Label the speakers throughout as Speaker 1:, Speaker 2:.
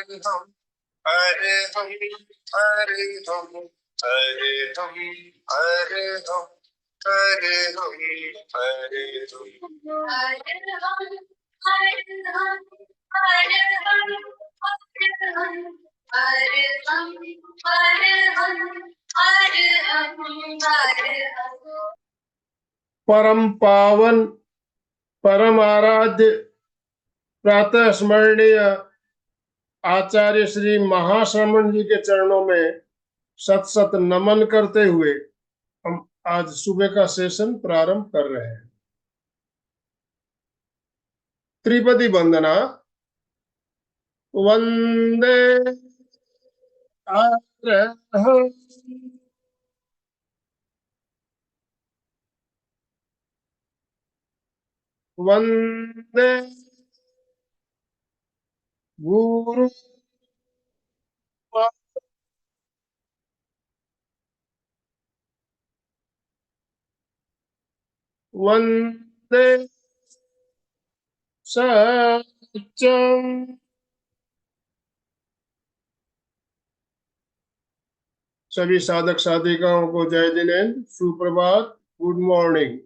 Speaker 1: हम हरे हम हरे हम हरे हम हरे हम हरे हम हरे परम पावन परम आराध्य प्रातः स्मरणीय आचार्य श्री महाश्रमण जी के चरणों में सत सत नमन करते हुए हम आज सुबह का सेशन प्रारंभ कर रहे हैं। त्रिपदी वंदना। वंदे अरहं वंदे गुरु वंदे सत्यम। सभी साधक साधिकाओं को जय जिनेन्द्र, सुप्रभात, गुड मॉर्निंग।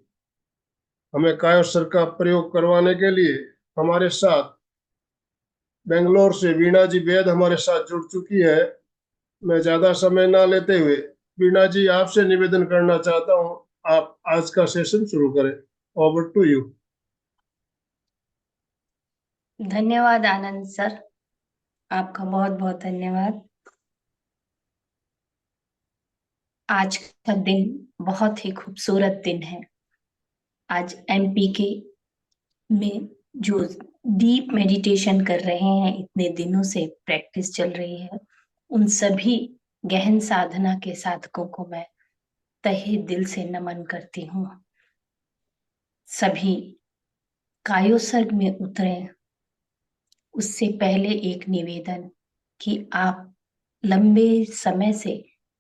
Speaker 1: हमें कायोस्वर का प्रयोग करवाने के लिए हमारे साथ बेंगलोर से वीणा जी वैद हमारे साथ जुड़ चुकी है। मैं ज्यादा समय ना लेते हुए वीणा जी आपसे निवेदन करना चाहता हूं, आप आज का सेशन शुरू करें। Over to you.
Speaker 2: धन्यवाद आनंद सर, आपका बहुत बहुत धन्यवाद। आज का दिन बहुत ही खूबसूरत दिन है। आज एमपीके में जो डीप मेडिटेशन कर रहे हैं, इतने दिनों से प्रैक्टिस चल रही है, उन सभी गहन साधना के साधकों को मैं तहे दिल से नमन करती हूँ। सभी कायोसर्ग में उतरें, उससे पहले एक निवेदन कि आप लंबे समय से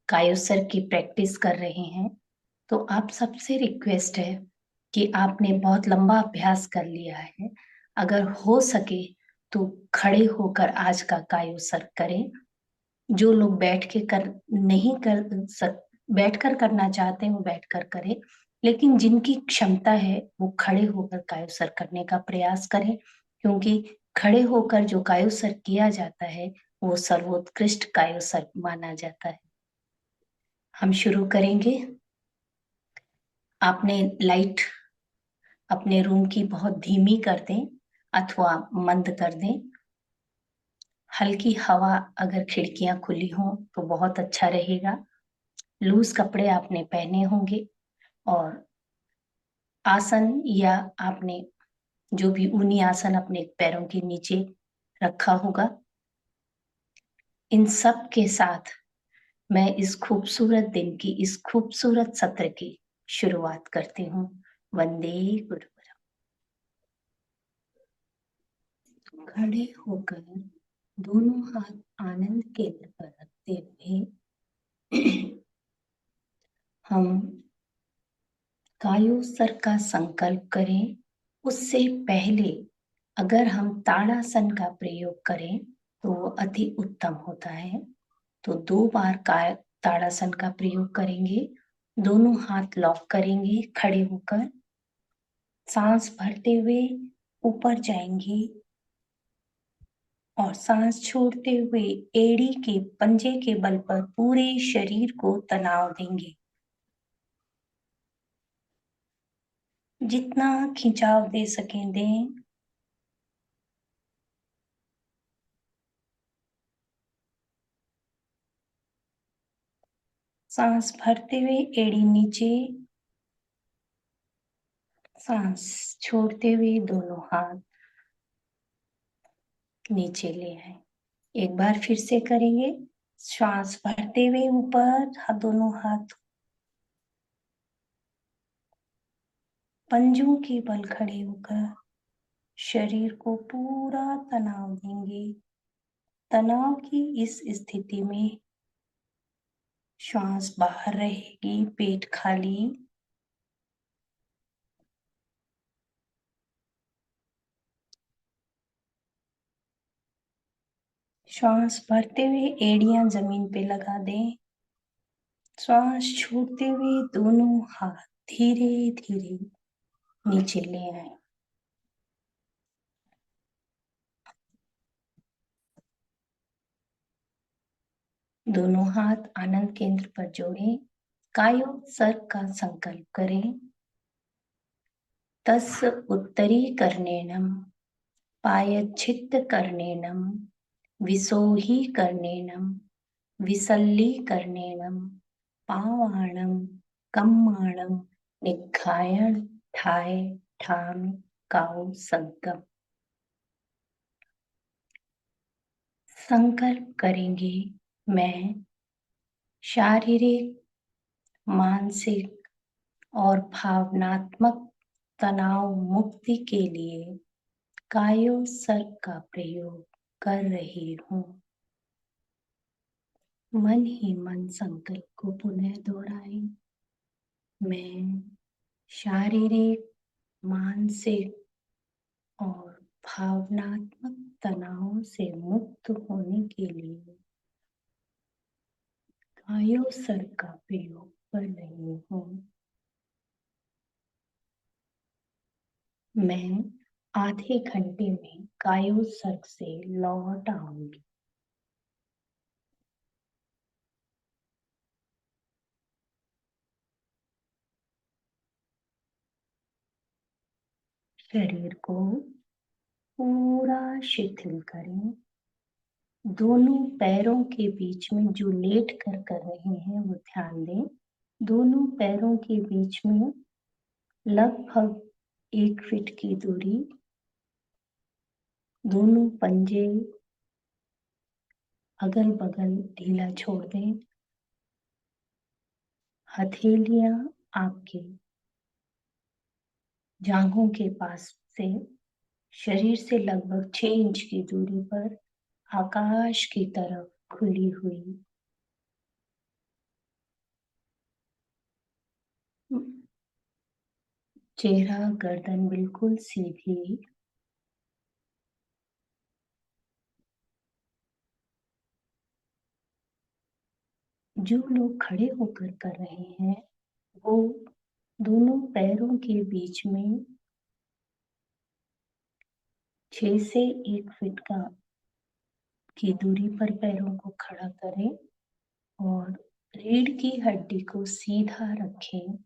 Speaker 2: कायोसर्ग की प्रैक्टिस कर रहे हैं, तो आप सबसे रिक्वेस्ट है कि आपने बहुत लंबा अभ्यास कर लिया है, अगर हो सके तो खड़े होकर आज का कायोसर्ग करें। जो लोग बैठ के बैठकर करना चाहते हैं वो बैठकर करें, लेकिन जिनकी क्षमता है वो खड़े होकर कायोसर्ग करने का प्रयास करें, क्योंकि खड़े होकर जो कायोसर्ग किया जाता है वो सर्वोत्कृष्ट कायोसर्ग माना जाता है। हम शुरू करेंगे। आपने लाइट अपने रूम की बहुत धीमी कर दें अथवा मंद कर दें। हल्की हवा अगर खिड़कियां खुली हों तो बहुत अच्छा रहेगा। लूज कपड़े आपने पहने होंगे और आसन या आपने जो भी ऊनी आसन अपने पैरों के नीचे रखा होगा। इन सब के साथ मैं इस खूबसूरत दिन की, इस खूबसूरत सत्र की शुरुआत करती हूँ। वंदे गुरुवरम। खड़े होकर दोनों हाथ आनंद केंद्र पर रखते हुए हम कायोसर्ग का संकल्प करें। उससे पहले अगर हम ताड़ासन का प्रयोग करें तो वो अति उत्तम होता है। तो 2 बार ताड़ासन का प्रयोग करेंगे। दोनों हाथ लॉक करेंगे खड़े होकर, सांस भरते हुए ऊपर जाएंगे और सांस छोड़ते हुए एड़ी के पंजे के बल पर पूरे शरीर को तनाव देंगे। जितना खिंचाव दे सकें दें। सांस भरते हुए एड़ी नीचे, सांस छोड़ते हुए दोनों हाथ नीचे ले आए। एक बार फिर से करेंगे। श्वास भरते हुए ऊपर दोनों हाथ पंजों के बल खड़े होकर शरीर को पूरा तनाव देंगे। तनाव की इस स्थिति में श्वास बाहर रहेगी, पेट खाली। श्वास भरते हुए एड़ियां जमीन पे लगा दें। श्वास छोड़ते हुए दोनों हाथ धीरे धीरे नीचे ले आए। दोनों हाथ आनंद केंद्र पर जोड़ें। कायोत्सर्ग का संकल्प करें। तस् उत्तरीकर्णेनम पायच्छित्तकर्णेनम विसोहीकर्णेनम विसल्लीकर्णेनम पावाणम कम्माणम निघायण ठाय ठाम काउ संगम। संकल्प करेंगे, मैं शारीरिक, मानसिक और भावनात्मक तनाव मुक्ति के लिए कायोत्सर्ग का प्रयोग कर रही हूँ। मन ही मन संकल्प को पुनः दोहराएं। मैं शारीरिक, मानसिक और भावनात्मक तनाव से मुक्त होने के लिए कायोत्सर्ग का प्रयोग कर रही हूँ। मैं आधे घंटे में कायोत्सर्ग से लौट आऊंगी। शरीर को पूरा शिथिल करें। दोनों पैरों के बीच में जो लेट कर रहे हैं वो ध्यान दें। दोनों पैरों के बीच में लगभग 1 फीट की दूरी। दोनों पंजे अगल बगल ढीला छोड़ दें। हथेलियां आपके जांघों के पास से शरीर से लगभग 6 इंच की दूरी पर आकाश की तरफ खुली हुई। चेहरा गर्दन बिल्कुल सीधी। जो लोग खड़े होकर कर रहे हैं वो दोनों पैरों के बीच में 6 से 1 फीट की दूरी पर पैरों को खड़ा करें और रीढ़ की हड्डी को सीधा रखें।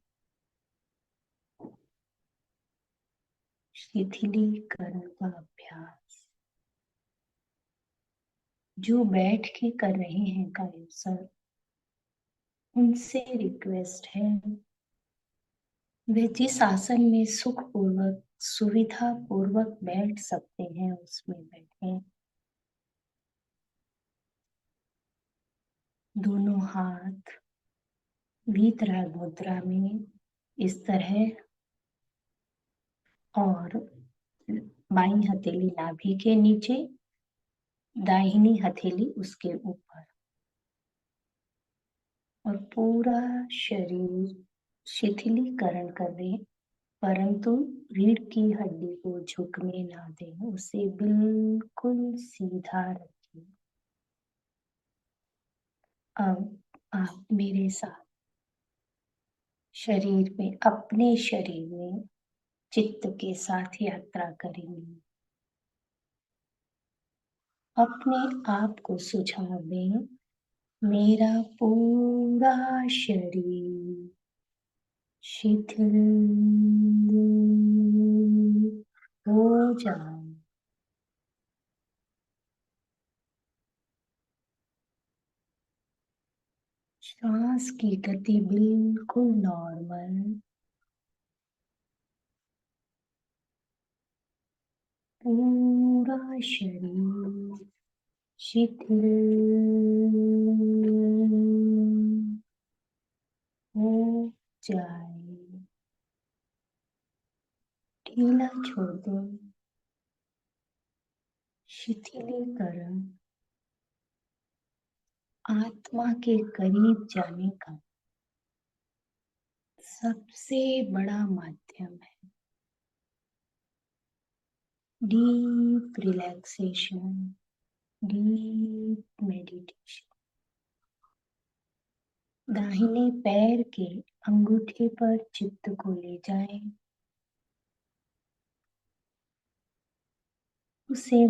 Speaker 2: शिथिलीकरण का अभ्यास। जो बैठ के कर रहे हैं कायोत्सर्ग उनसे रिक्वेस्ट है वे जिस आसन में सुखपूर्वक सुविधा पूर्वक बैठ सकते हैं उसमें बैठें। दोनों हाथ वीतराग मुद्रा में इस तरह और बाईं हथेली नाभि के नीचे, दाहिनी हथेली उसके ऊपर और पूरा शरीर शिथिलीकरण करें, परंतु रीढ़ की हड्डी को झुकने ना दें, उसे बिल्कुल सीधा रखें। अब आप मेरे साथ शरीर में, अपने शरीर में चित्त के साथ यात्रा करेंगे। अपने आप को सुझाव दें, मेरा पूरा शरीर शिथिल हो जाए। श्वास की गति बिल्कुल नॉर्मल। पूरा शरीर शिथिल हो जाए। ढीला छोड़ दो। शिथिलीकरण आत्मा के करीब जाने का सबसे बड़ा माध्यम है। Deep relaxation, deep meditation. दाहिने पैर के अंगूठे पर चित्त को ले जाएं। उसे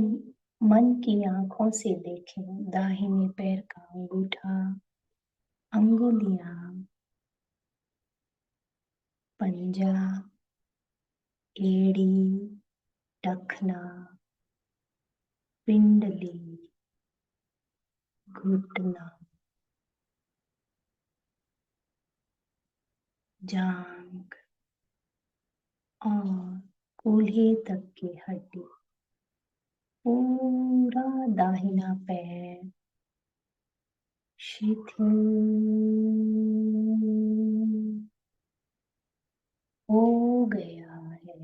Speaker 2: मन की आंखों से देखें। दाहिने पैर का अंगूठा, अंगुलियां, पंजा, एड़ी, टखना, पिंडली, घुटना, जांघ और कूल्हे तक की हड्डी। पूरा दाहिना पैर शिथिल हो गया है।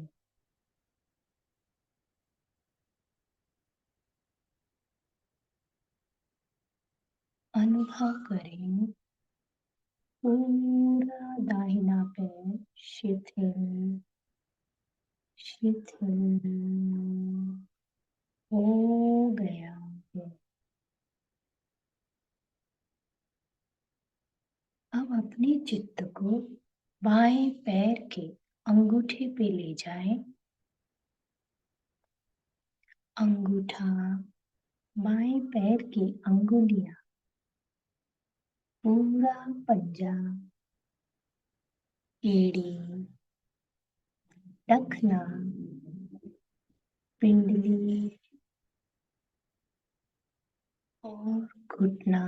Speaker 2: अनुभव करें, पूरा दाहिना पैर शिथिल शिथिल हो गया है। अब अपने चित्त को बाएं पैर के अंगूठे पे ले जाएं। अंगूठा, बाएं पैर की अंगुलियां, पूरा पंजा, एड़ी, टखना, पिंडली और घुटना,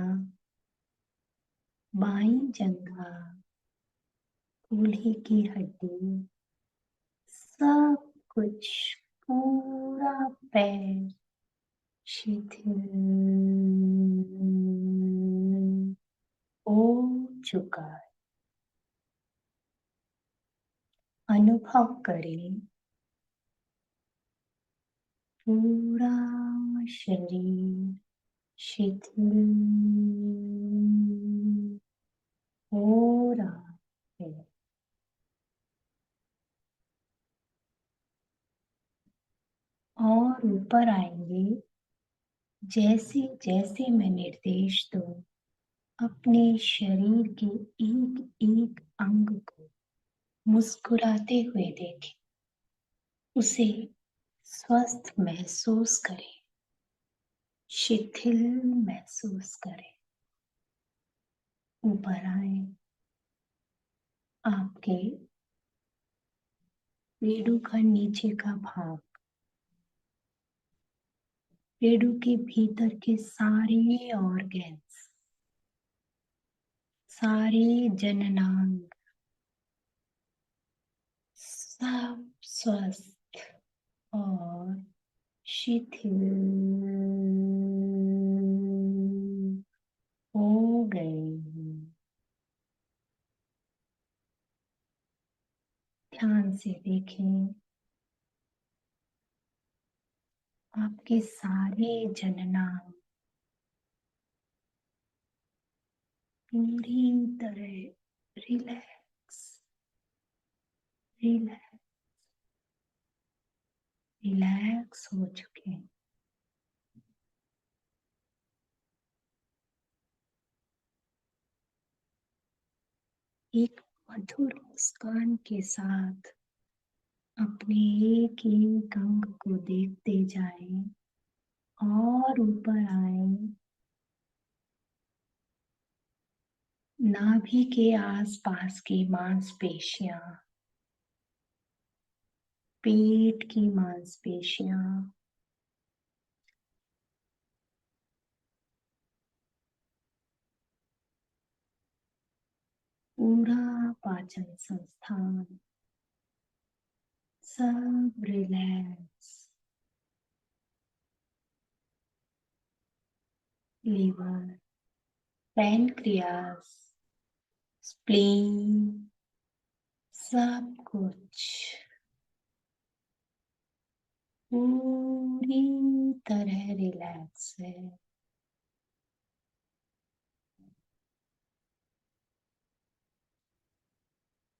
Speaker 2: बाईं जंघा, कूल्हे की हड्डी, सब कुछ, पूरा पैर शिथिल हो चुका है। अनुभव करें, पूरा शरीर शिथिल हो रहा है। और ऊपर आएंगे। जैसे जैसे मैं निर्देश दूं, अपने शरीर के एक एक अंग को मुस्कुराते हुए देखें। उसे स्वस्थ महसूस करें, शिथिल महसूस करें। ऊपर आए, आपके पेड़ों का नीचे का भाग, पेड़ों के भीतर के सारे ऑर्गन्स, सारे जननांग, सब स्वस्थ और शिथिल हो गए। ध्यान से देखें, आपके सारे जननांग पूरी तरह रिलैक्स रिलैक्स रिलैक्स हो चुके हैं। एक मधुर मुस्कान के साथ अपने एक एक अंग को देखते जाएं और ऊपर आए। नाभि के आसपास की मांसपेशियां, पेट की मांसपेशियां, पूरा पाचन संस्थान, सब रिलैक्स। लीवर, पैनक्रियास, स्प्लीन, सब कुछ पूरी तरह रिलैक्स है।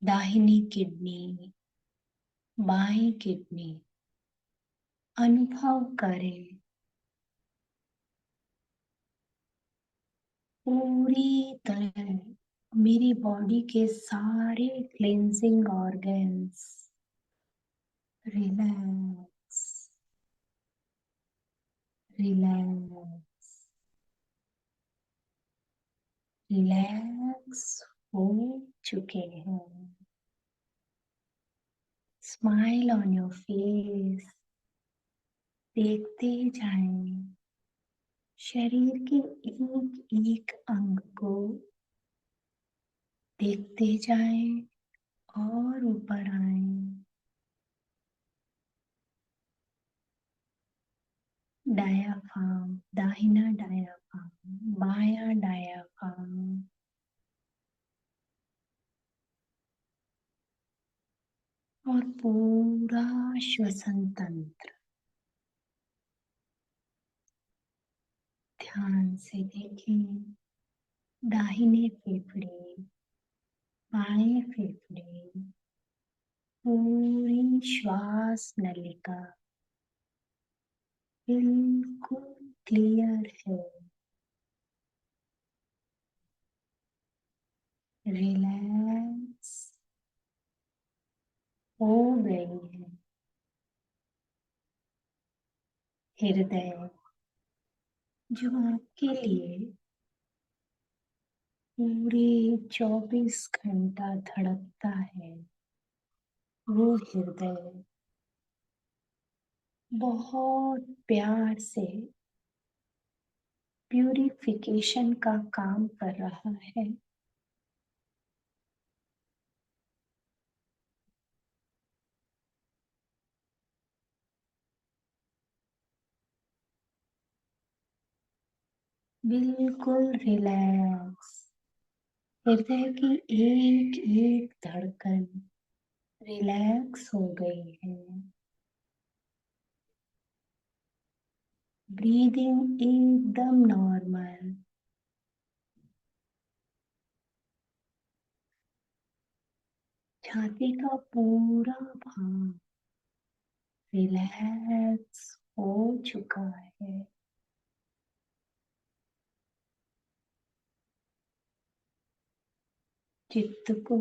Speaker 2: दाहिनी किडनी, बाईं किडनी, अनुभव करें पूरी तरह मेरी बॉडी के सारे cleansing organs relax relax relax हो चुके हैं। Smile on your face. देखते जाएं शरीर के एक एक अंग को, देखते जाएं और ऊपर आए। डायाफ्राम, दाहिना डायाफ्राम, बायां डायाफ्राम, और पूरा श्वसन तंत्र ध्यान से देखें। दाहिने फेफड़े, बाएं फेफड़े, पूरी श्वास नलिका बिल्कुल क्लियर है, रिलैक्स हो गई है। हृदय जो आपके लिए पूरे 24 घंटा धड़कता है, वो हृदय बहुत प्यार से प्यूरिफिकेशन का काम कर रहा है। बिल्कुल रिलैक्स। हृदय की एक एक धड़कन रिलैक्स हो गई है। ब्रीदिंग एकदम नॉर्मल। छाती का पूरा भाग रिलैक्स हो चुका है। चित्त को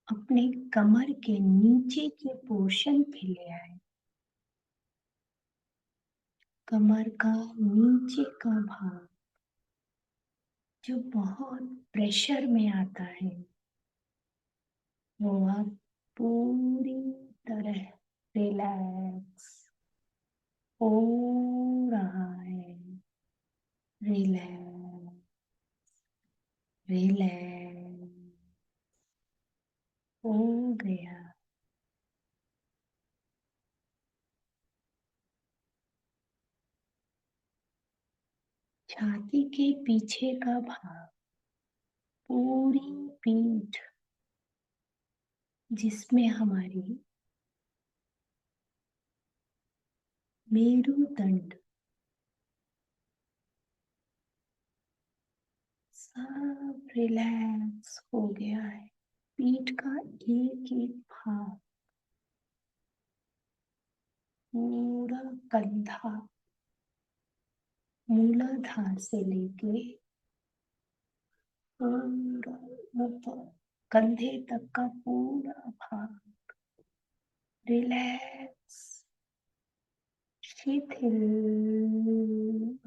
Speaker 2: अपने कमर के नीचे के पोर्शन पे ले आए। कमर का नीचे का भाग जो बहुत प्रेशर में आता है, वो अब पूरी तरह रिलैक्स हो रहा है। रिलैक्स रिलैक्स हो गया। छाती के पीछे का भाग, पूरी पीठ जिसमें हमारी मेरुदंड सब रिलैक्स हो गया है। पीठ का एक एक भाग, पूरा कंधा मूलाधार से लेके पूरा ऊपर कंधे तक का पूरा भाग रिलैक्स शिथिल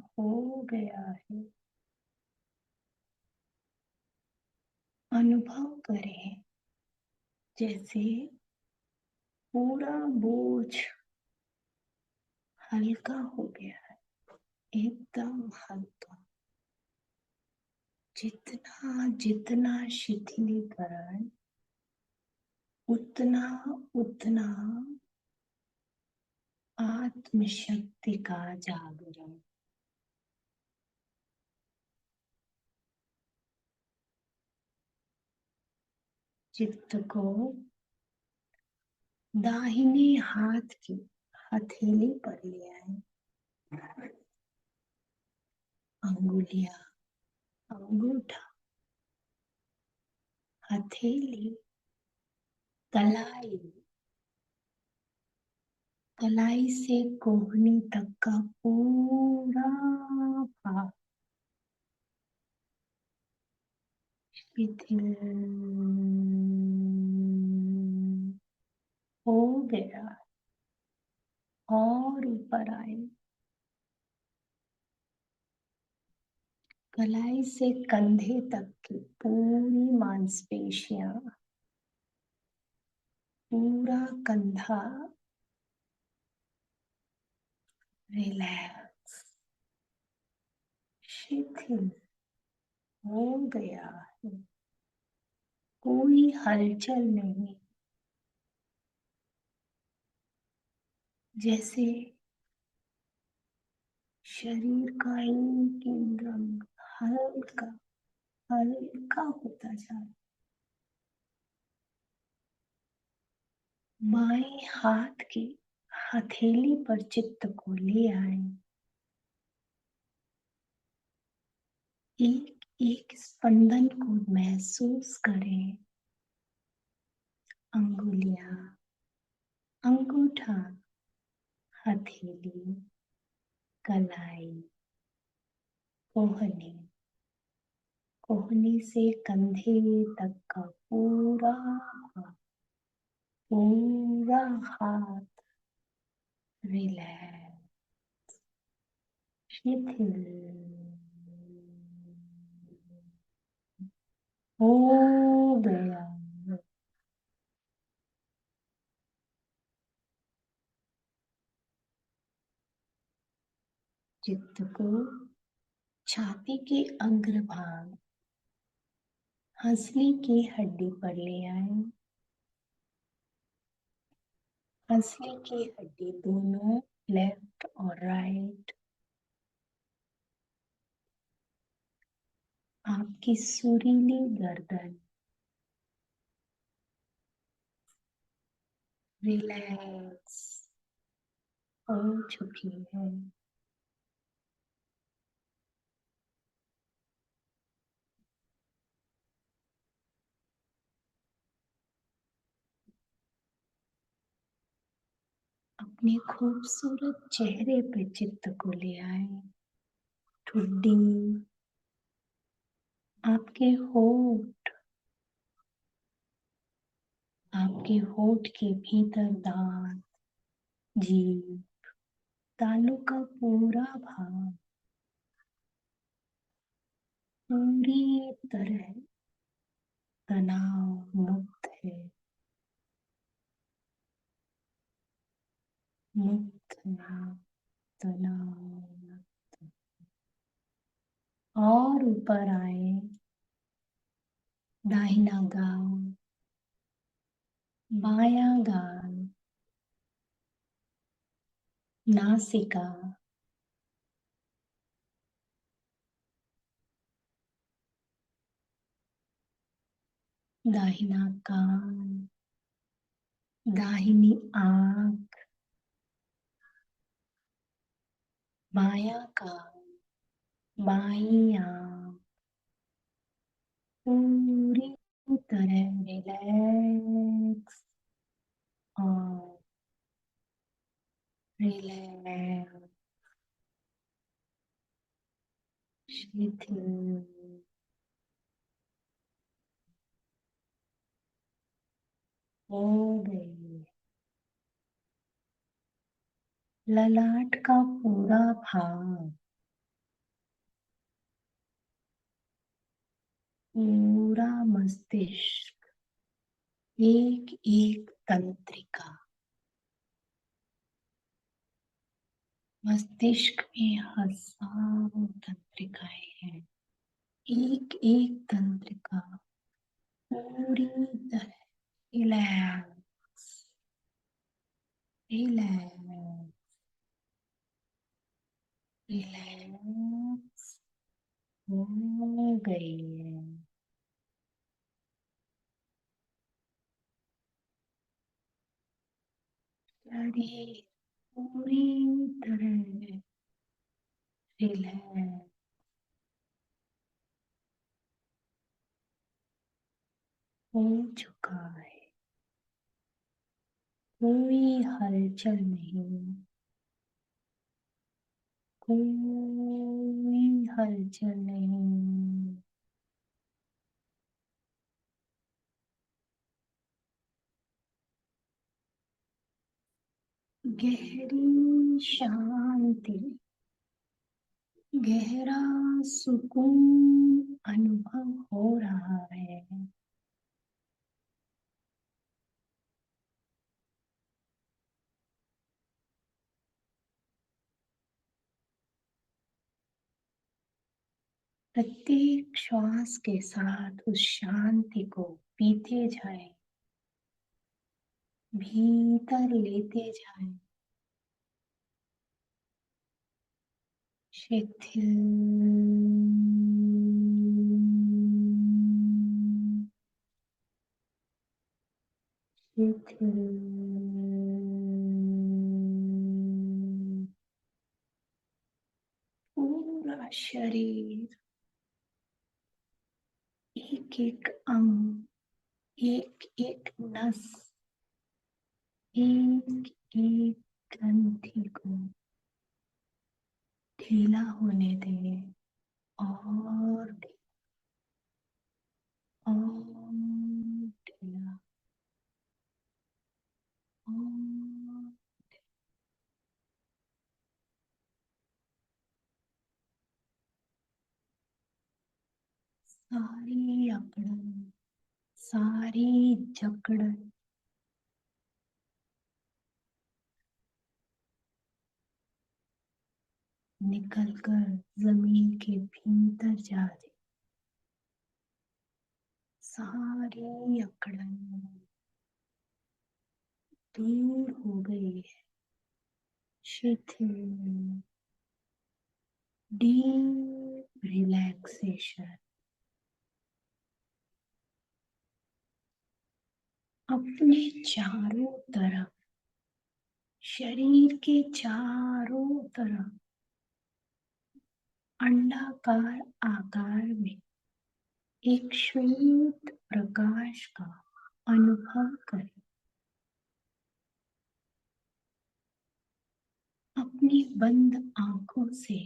Speaker 2: हो गया है। अनुभव करें जैसे पूरा बोझ हल्का हो गया है, एकदम हल्का। जितना जितना शिथिलीकरण, उतना उतना आत्मशक्ति का जागरण। चित्त को दाहिने हाथ की हथेली पर ले आए। अंगुलियां, अंगूठा, हथेली, कलाई, कलाई से कोहनी तक का पूरा भाग शिथिल हो गया। और ऊपर आए, कलाई से कंधे तक की पूरी मांसपेशियां, पूरा कंधा रिलैक्स, शिथिल हो गया है। कोई हलचल नहीं, जैसे शरीर का एक एक रंग हल्का हल्का होता जा रहा। बाएं हाथ की हथेली पर चित्त को ले आए। एक एक स्पंदन को महसूस करें। अंगुलियां, अंगूठा, हथेली, कलाई, कोहनी, कोहनी से कंधे तक का पूरा पूरा हाथ रिलैक्स, शिथिल हो गया। चित्त को छाती के अग्रभाग, हंसली की हड्डी पर ले आए। हंसली की हड्डी दोनों, लेफ्ट और राइट, आपकी सुरीली गर्दन रिलैक्स हो चुकी है। अपने खूबसूरत चेहरे पे चित्त को ले आए। ठुड्डी, आपके होठ, आपके होठ के भीतर दांत, जीभ, तालू का पूरा भाग पूरी तरह तनाव मुक्त है, मुक्त है, तनाव। और ऊपर आए, दाहिना गाल, बायां गाल, नासिका, दाहिना कान, दाहिनी आंख, बायां कान, बाईं आंख, पूरी तरह रिलैक्स और रिलैक्स, शिथिल हो गई। ललाट का पूरा भाग, पूरा मस्तिष्क, एक एक तंत्रिका, मस्तिष्क में हजारों तंत्रिकाएं हैं। एक एक तंत्रिका पूरी तरह रिलैक्स, रिलैक्स, रिलैक्स हो गई है। शरीर पूरी तरह रिलैक्स हो चुका है। कोई हलचल नहीं, कोई हलचल नहीं। गहरी शांति, गहरा सुकून अनुभव हो रहा है। प्रत्येक श्वास के साथ उस शांति को पीते जाएं, भीतर लेते जाएं, शिथिल, शिथिल, पूरा शरीर, एक एक अंग, एक एक नस, एक एक ग्रंथि को ढीला होने दें और ढीला और सारी अकड़न, सारी जकड़न निकल कर जमीन के भीतर जा रही, सारी अकड़न दूर हो गई है। शिथिल, डीप रिलैक्सेशन। अपने चारों तरफ, शरीर के चारों तरफ अंडाकार आकार में एक श्वेत प्रकाश का अनुभव करें। अपनी बंद आंखों से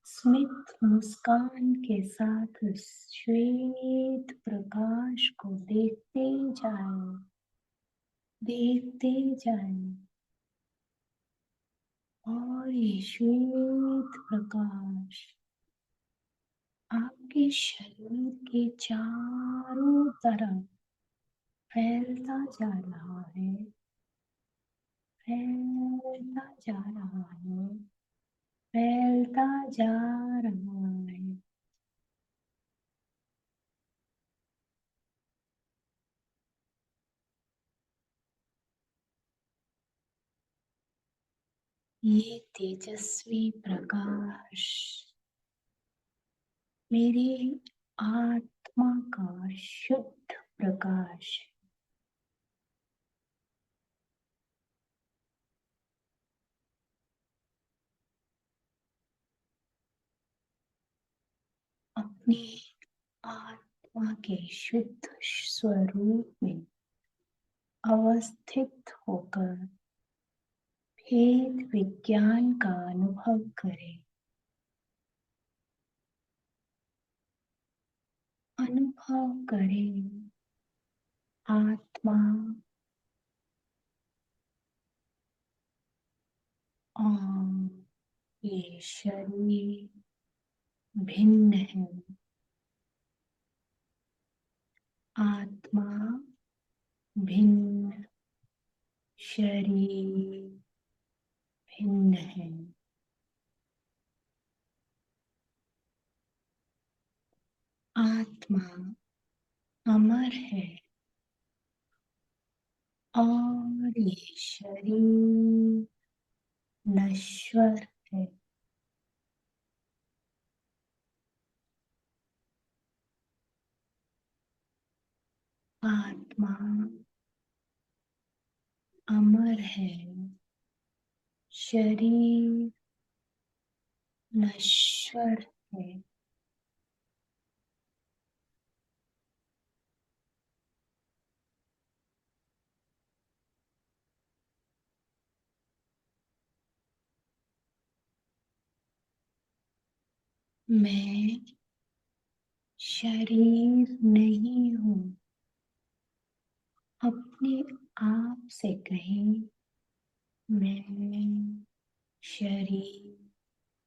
Speaker 2: स्मित मुस्कान के साथ उस श्वेत प्रकाश को देखते जाएं और ये श्वेत प्रकाश आपके शरीर के चारों तरफ फैलता जा रहा है, फैलता जा रहा है, फैलता जा रहा है। ये तेजस्वी प्रकाश मेरे आत्मा का शुद्ध प्रकाश है। अपने आत्मा के शुद्ध स्वरूप में अवस्थित होकर भेद विज्ञान का अनुभव करें। अनुभव करें आत्मा और ये शरीर भिन्न है। आत्मा भिन्न, शरीर भिन्न है। आत्मा अमर है और ये शरीर नश्वर है। आत्मा अमर है, शरीर नश्वर है। मैं शरीर नहीं हूँ। अपने आप से कहें, मैं शरीर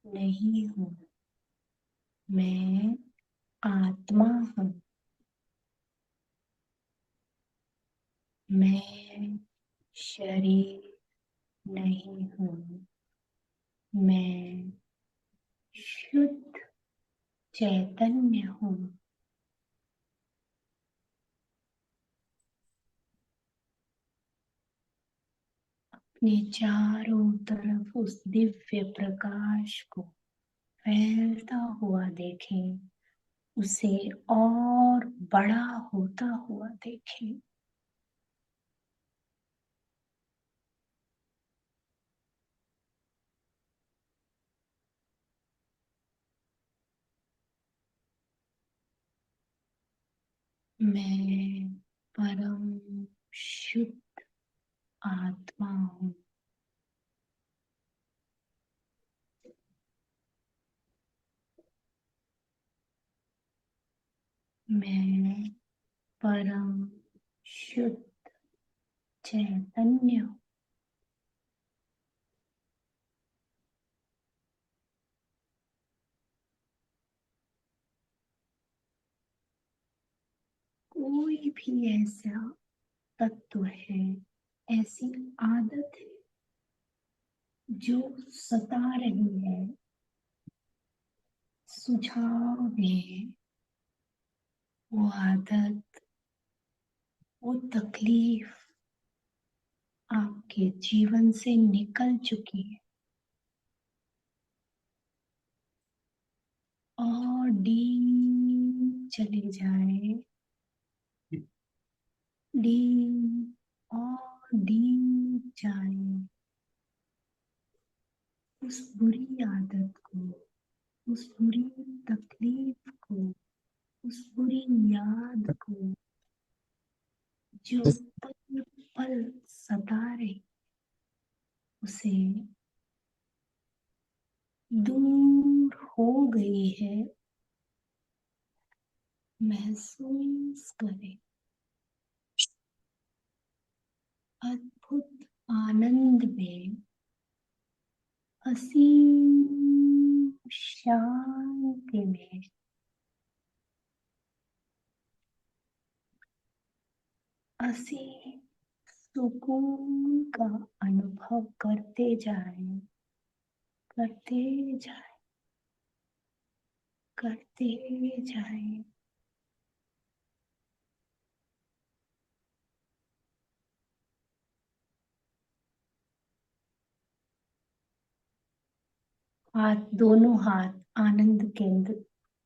Speaker 2: नहीं हूँ, मैं आत्मा हूँ। मैं शरीर नहीं हूँ, मैं शुद्ध चैतन्य हूँ। अपने चारों तरफ उस दिव्य प्रकाश को फैलता हुआ देखें, उसे और बड़ा होता हुआ देखें। मैं परम शुद्ध आत्मा हूँ। मैं परम शुद्ध चैतन्य हूँ। कोई भी ऐसा तत्व है, ऐसी आदत है जो सता रही है, सुझाव दें। वो आदत, वो तकलीफ आपके जीवन से निकल चुकी है और डीप चले जाए, डीप और डीप जाए। उस बुरी आदत को, उस बुरी तकलीफ को, उस बुरी याद को जो पल पल सता रही, उसे दूर हो गई है महसूस करें। अद्भुत आनंद में, असीम शांति में असीम सुकून का अनुभव करते जाएं, करते जाएं, करते जाएं। दोनों हाथ आनंद केंद्र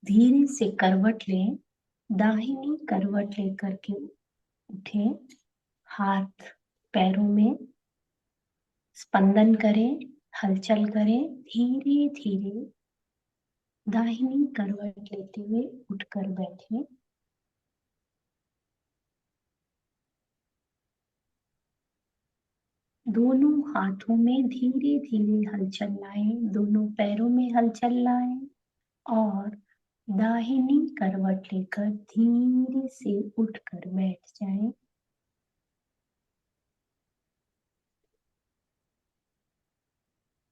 Speaker 2: धीरे से करवट लें, दाहिनी करवट लेकर के उठें। हाथ पैरों में स्पंदन करें, हलचल करें। धीरे धीरे दाहिनी करवट लेते हुए उठकर बैठें। दोनों हाथों में धीरे धीरे हलचल लाएं, दोनों पैरों में हलचल लाएं और दाहिनी करवट लेकर धीरे से उठकर बैठ जाएं।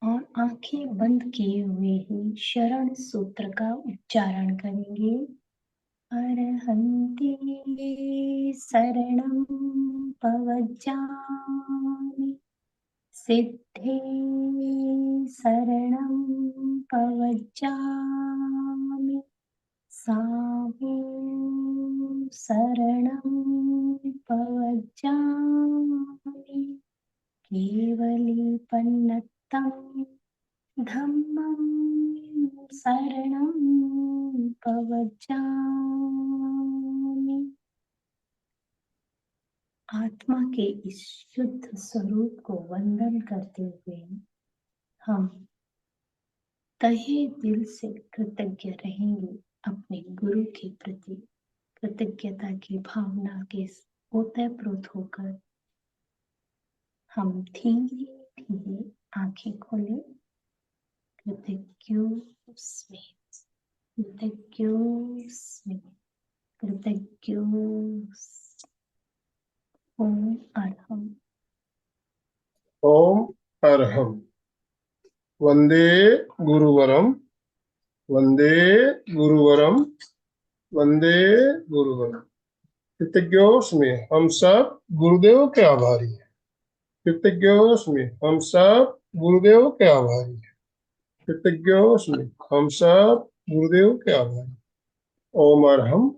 Speaker 2: और आंखें बंद किए हुए ही शरण सूत्र का उच्चारण करेंगे। अरहन्ते शरणं पवज्जामि, सिद्धे शरणं पवज्जामि, सामे शरणं पवज्जामि, केवलीपन्नतं धम्मं शरणं पवज्जामि। आत्मा के इस शुद्ध स्वरूप को वंदन करते हुए हम तहे दिल से कृतज्ञ रहेंगे। अपने गुरु के प्रति कृतज्ञता की भावना के ओतप्रोत होकर हम धीरे धीरे आंखें खोलें। कृतज्ञोस्मि, कृतज्ञोस्मि, कृतज्ञोस्मि। ओम अरहम।
Speaker 1: ओम अर्हम्। वंदे गुरुवरम, वंदे गुरुवरम, वंदे गुरुवरम। कृतज्ञोस्मि, हम सब गुरुदेव के आभारी हैं। कृतज्ञोस्मि, हम सब गुरुदेव के आभारी हैं। कृतज्ञोस्मि, हम सब गुरुदेव के आभारी। ओम अर्हम्